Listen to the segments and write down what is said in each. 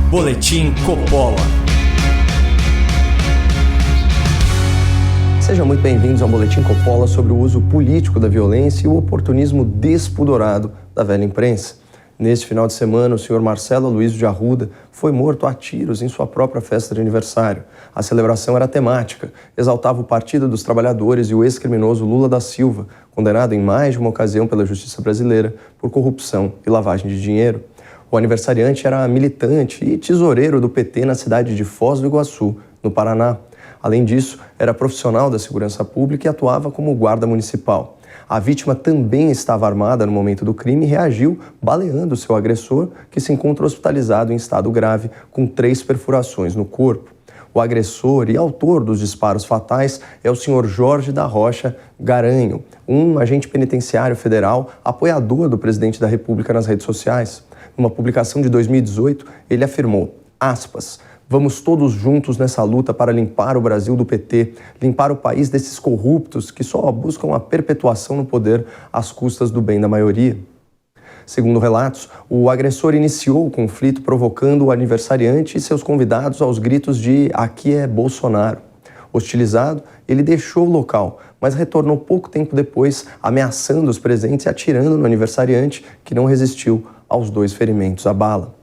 Boletim Coppola. Sejam muito bem-vindos ao Boletim Coppola sobre o uso político da violência e o oportunismo despudorado da velha imprensa. Neste final de semana, o senhor Marcelo Aloysio de Arruda foi morto a tiros em sua própria festa de aniversário. A celebração era temática, exaltava o Partido dos Trabalhadores e o ex-criminoso Lula da Silva, condenado em mais de uma ocasião pela justiça brasileira por corrupção e lavagem de dinheiro. O aniversariante era militante e tesoureiro do PT na cidade de Foz do Iguaçu, no Paraná. Além disso, era profissional da segurança pública e atuava como guarda municipal. A vítima também estava armada no momento do crime e reagiu baleando seu agressor, que se encontra hospitalizado em estado grave, com 3 perfurações no corpo. O agressor e autor dos disparos fatais é o senhor Jorge da Rocha Garanho, um agente penitenciário federal apoiador do presidente da República nas redes sociais. Numa publicação de 2018, ele afirmou, aspas, "Vamos todos juntos nessa luta para limpar o Brasil do PT, limpar o país desses corruptos que só buscam a perpetuação no poder às custas do bem da maioria." Segundo relatos, o agressor iniciou o conflito provocando o aniversariante e seus convidados aos gritos de "Aqui é Bolsonaro." Hostilizado, ele deixou o local, mas retornou pouco tempo depois, ameaçando os presentes e atirando no aniversariante, que não resistiu aos 2 ferimentos à bala.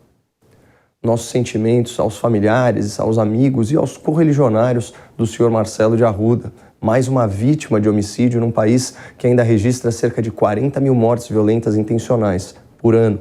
Nossos sentimentos aos familiares, aos amigos e aos correligionários do senhor Marcelo de Arruda, mais uma vítima de homicídio num país que ainda registra cerca de 40 mil mortes violentas intencionais por ano.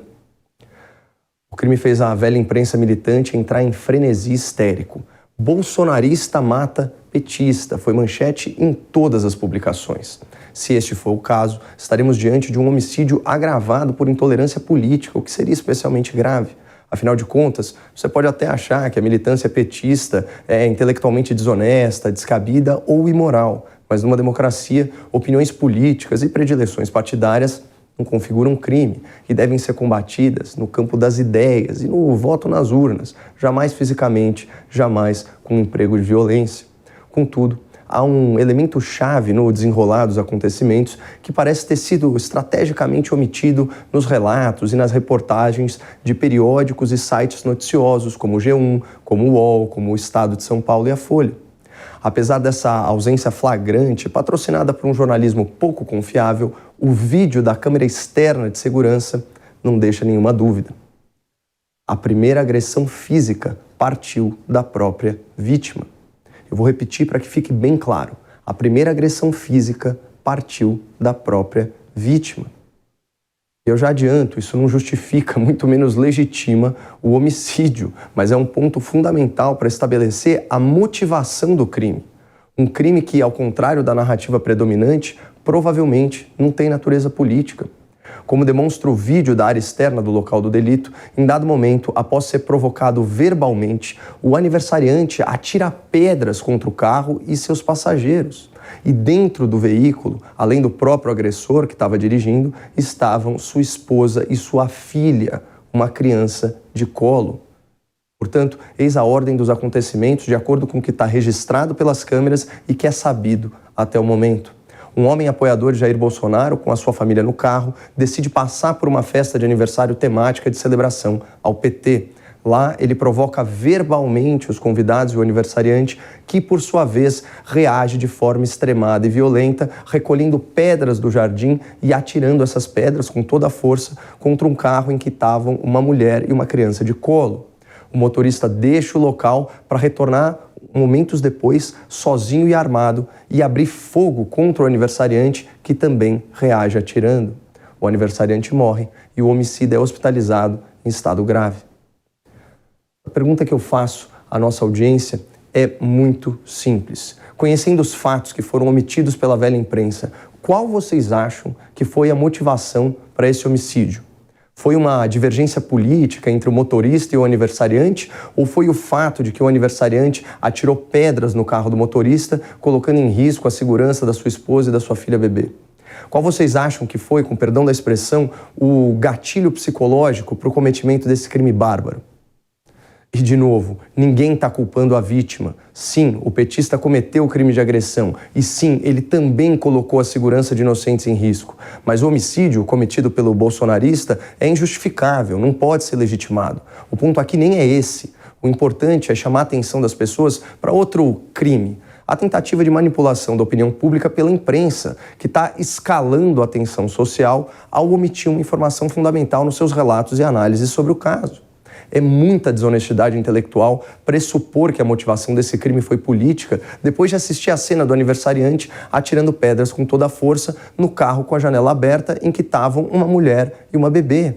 O crime fez a velha imprensa militante entrar em frenesi histérico. "Bolsonarista mata petista" foi manchete em todas as publicações. Se este for o caso, estaremos diante de um homicídio agravado por intolerância política, o que seria especialmente grave. Afinal de contas, você pode até achar que a militância petista é intelectualmente desonesta, descabida ou imoral, mas numa democracia, opiniões políticas e predileções partidárias não configuram crime e devem ser combatidas no campo das ideias e no voto nas urnas, jamais fisicamente, jamais com emprego de violência. Contudo, há um elemento chave no desenrolar dos acontecimentos que parece ter sido estrategicamente omitido nos relatos e nas reportagens de periódicos e sites noticiosos como o G1, como o UOL, como o Estado de São Paulo e a Folha. Apesar dessa ausência flagrante, patrocinada por um jornalismo pouco confiável, o vídeo da câmera externa de segurança não deixa nenhuma dúvida. A primeira agressão física partiu da própria vítima. Eu vou repetir para que fique bem claro. A primeira agressão física partiu da própria vítima. Eu já adianto, isso não justifica, muito menos legitima, o homicídio, mas é um ponto fundamental para estabelecer a motivação do crime. Um crime que, ao contrário da narrativa predominante, provavelmente não tem natureza política. Como demonstra o vídeo da área externa do local do delito, em dado momento, após ser provocado verbalmente, o aniversariante atira pedras contra o carro e seus passageiros. E dentro do veículo, além do próprio agressor que estava dirigindo, estavam sua esposa e sua filha, uma criança de colo. Portanto, eis a ordem dos acontecimentos de acordo com o que está registrado pelas câmeras e que é sabido até o momento. Um homem apoiador de Jair Bolsonaro, com a sua família no carro, decide passar por uma festa de aniversário temática de celebração ao PT. Lá, ele provoca verbalmente os convidados e o aniversariante, que, por sua vez, reage de forma extremada e violenta, recolhendo pedras do jardim e atirando essas pedras com toda a força contra um carro em que estavam uma mulher e uma criança de colo. O motorista deixa o local para retornar momentos depois, sozinho e armado, e abrir fogo contra o aniversariante, que também reage atirando. O aniversariante morre e o homicida é hospitalizado em estado grave. A pergunta que eu faço à nossa audiência é muito simples. Conhecendo os fatos que foram omitidos pela velha imprensa, qual vocês acham que foi a motivação para esse homicídio? Foi uma divergência política entre o motorista e o aniversariante? Ou foi o fato de que o aniversariante atirou pedras no carro do motorista, colocando em risco a segurança da sua esposa e da sua filha bebê? Qual vocês acham que foi, com perdão da expressão, o gatilho psicológico para o cometimento desse crime bárbaro? E, de novo, ninguém está culpando a vítima. Sim, o petista cometeu o crime de agressão. E sim, ele também colocou a segurança de inocentes em risco. Mas o homicídio cometido pelo bolsonarista é injustificável, não pode ser legitimado. O ponto aqui nem é esse. O importante é chamar a atenção das pessoas para outro crime. A tentativa de manipulação da opinião pública pela imprensa, que está escalando a atenção social ao omitir uma informação fundamental nos seus relatos e análises sobre o caso. É muita desonestidade intelectual pressupor que a motivação desse crime foi política depois de assistir a cena do aniversariante atirando pedras com toda a força no carro com a janela aberta em que estavam uma mulher e uma bebê.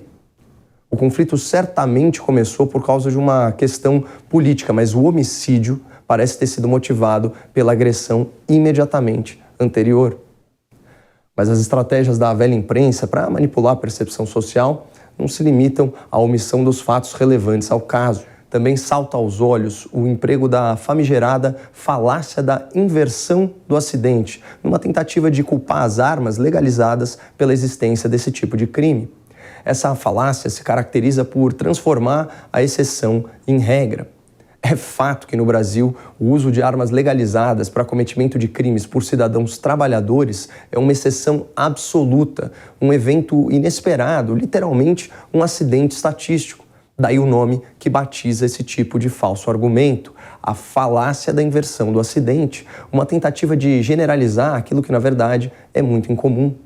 O conflito certamente começou por causa de uma questão política, mas o homicídio parece ter sido motivado pela agressão imediatamente anterior. Mas as estratégias da velha imprensa para manipular a percepção social não se limitam à omissão dos fatos relevantes ao caso. Também salta aos olhos o emprego da famigerada falácia da inversão do acidente, numa tentativa de culpar as armas legalizadas pela existência desse tipo de crime. Essa falácia se caracteriza por transformar a exceção em regra. É fato que no Brasil o uso de armas legalizadas para cometimento de crimes por cidadãos trabalhadores é uma exceção absoluta, um evento inesperado, literalmente um acidente estatístico. Daí o nome que batiza esse tipo de falso argumento, a falácia da inversão do acidente, uma tentativa de generalizar aquilo que na verdade é muito incomum.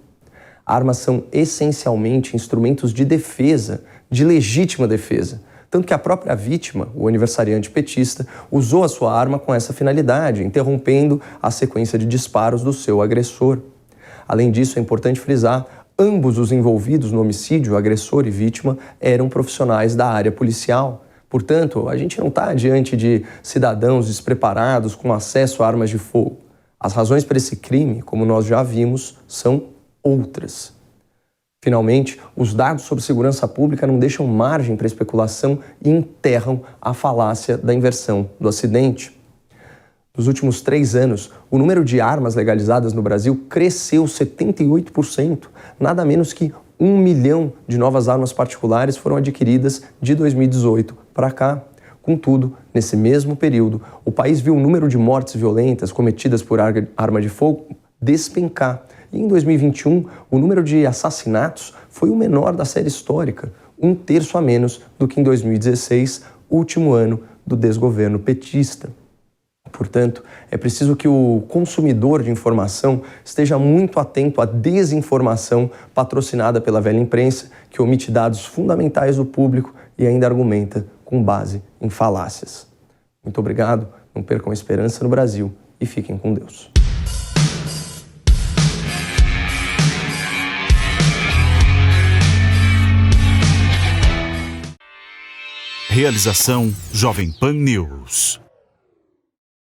Armas são essencialmente instrumentos de defesa, de legítima defesa. Tanto que a própria vítima, o aniversariante petista, usou a sua arma com essa finalidade, interrompendo a sequência de disparos do seu agressor. Além disso, é importante frisar, ambos os envolvidos no homicídio, agressor e vítima, eram profissionais da área policial. Portanto, a gente não está diante de cidadãos despreparados com acesso a armas de fogo. As razões para esse crime, como nós já vimos, são outras. Finalmente, os dados sobre segurança pública não deixam margem para especulação e enterram a falácia da inversão do acidente. Nos últimos 3 anos, o número de armas legalizadas no Brasil cresceu 78%. Nada menos que 1 milhão de novas armas particulares foram adquiridas de 2018 para cá. Contudo, nesse mesmo período, o país viu o número de mortes violentas cometidas por arma de fogo despencar. E em 2021, o número de assassinatos foi o menor da série histórica, 1/3 a menos do que em 2016, último ano do desgoverno petista. Portanto, é preciso que o consumidor de informação esteja muito atento à desinformação patrocinada pela velha imprensa, que omite dados fundamentais do público e ainda argumenta com base em falácias. Muito obrigado, não percam a esperança no Brasil e fiquem com Deus. Realização Jovem Pan News.